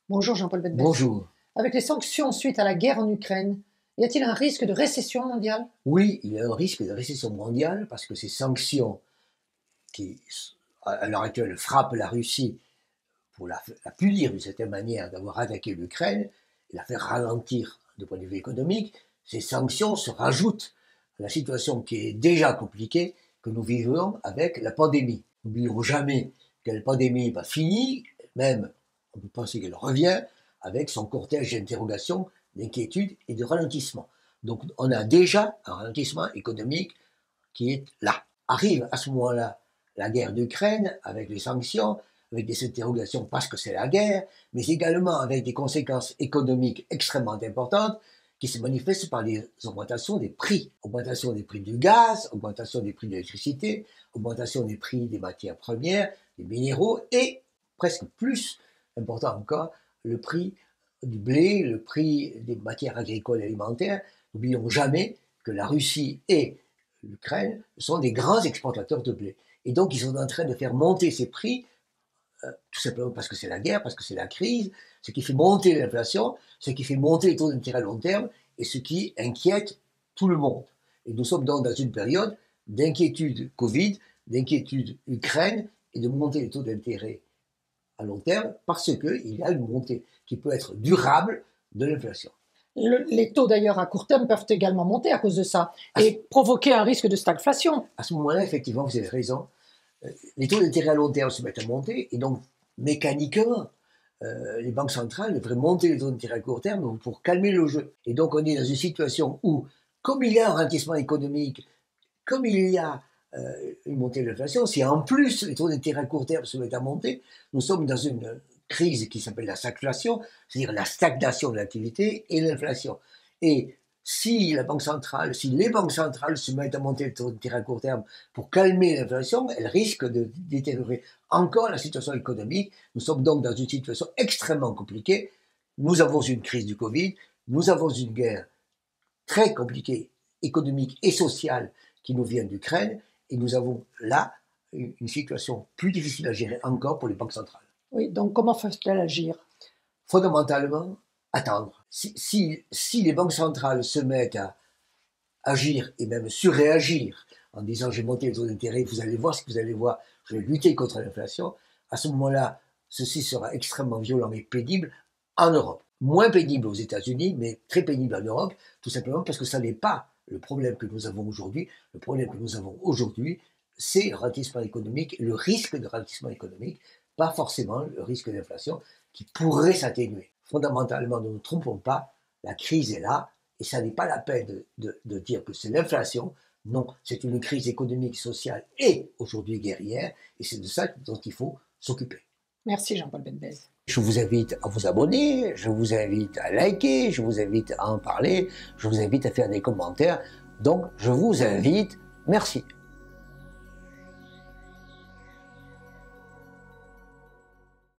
Bonjour Jean-Paul Betbès. Bonjour. Avec les sanctions suite à la guerre en Ukraine, y a-t-il un risque de récession mondiale? Oui, il y a un risque de récession mondiale parce que ces sanctions qui, à l'heure actuelle, frappent la Russie pour la punir d'une certaine manière d'avoir attaqué l'Ukraine et la faire ralentir de point de vue économique, ces sanctions se rajoutent à la situation qui est déjà compliquée que nous vivons avec la pandémie. N'oublions jamais que la pandémie n'est pas finie, même on peut penser qu'elle revient avec son cortège d'interrogations, d'inquiétudes et de ralentissement. Donc on a déjà un ralentissement économique qui est là. Arrive à ce moment-là la guerre d'Ukraine avec les sanctions, avec des interrogations parce que c'est la guerre, mais également avec des conséquences économiques extrêmement importantes qui se manifestent par les augmentations des prix. Augmentation des prix du gaz, augmentation des prix de l'électricité, augmentation des prix des matières premières, des minéraux et, presque plus important encore, le prix du blé, le prix des matières agricoles et alimentaires. N'oublions jamais que la Russie et l'Ukraine sont des grands exportateurs de blé. Et donc, ils sont en train de faire monter ces prix, tout simplement parce que c'est la guerre, parce que c'est la crise, ce qui fait monter l'inflation, ce qui fait monter les taux d'intérêt à long terme, et ce qui inquiète tout le monde. Et nous sommes donc dans une période d'inquiétude Covid, d'inquiétude Ukraine, et de monter les taux d'intérêt à long terme, parce qu'il y a une montée qui peut être durable de l'inflation. Les taux d'ailleurs à court terme peuvent également monter à cause de ça et provoquer un risque de stagflation. À ce moment-là, effectivement, vous avez raison. Les taux d'intérêt à long terme se mettent à monter et donc mécaniquement, les banques centrales devraient monter les taux d'intérêt à court terme pour calmer le jeu. Et donc on est dans une situation où, comme il y a un ralentissement économique, comme il y a une montée de l'inflation, si en plus les taux d'intérêt à court terme se mettent à monter, nous sommes dans une crise qui s'appelle la stagflation, c'est-à-dire la stagnation de l'activité et l'inflation. Et si la banque centrale, si les banques centrales se mettent à monter les taux d'intérêt à court terme pour calmer l'inflation, elles risquent de détériorer encore la situation économique. Nous sommes donc dans une situation extrêmement compliquée. Nous avons une crise du Covid, nous avons une guerre très compliquée, économique et sociale, qui nous vient d'Ukraine, et nous avons là une situation plus difficile à gérer encore pour les banques centrales. Oui, donc comment faut-il agir? Fondamentalement, attendre. Si les banques centrales se mettent à agir et même surréagir en disant j'ai monté les taux d'intérêt, vous allez voir ce que vous allez voir, je vais lutter contre l'inflation, à ce moment-là, ceci sera extrêmement violent et pénible en Europe. Moins pénible aux États-Unis, mais très pénible en Europe, tout simplement parce que ça n'est pas le problème que nous avons aujourd'hui. Le problème que nous avons aujourd'hui, c'est le ralentissement économique, le risque de ralentissement économique, pas forcément le risque d'inflation qui pourrait s'atténuer. Fondamentalement, ne nous trompons pas, la crise est là, et ça n'est pas la peine de dire que c'est l'inflation. Non, c'est une crise économique, sociale et aujourd'hui guerrière, et c'est de ça dont il faut s'occuper. Merci Jean-Paul Betbès. Je vous invite à vous abonner, je vous invite à liker, je vous invite à en parler, je vous invite à faire des commentaires. Donc, je vous invite, merci.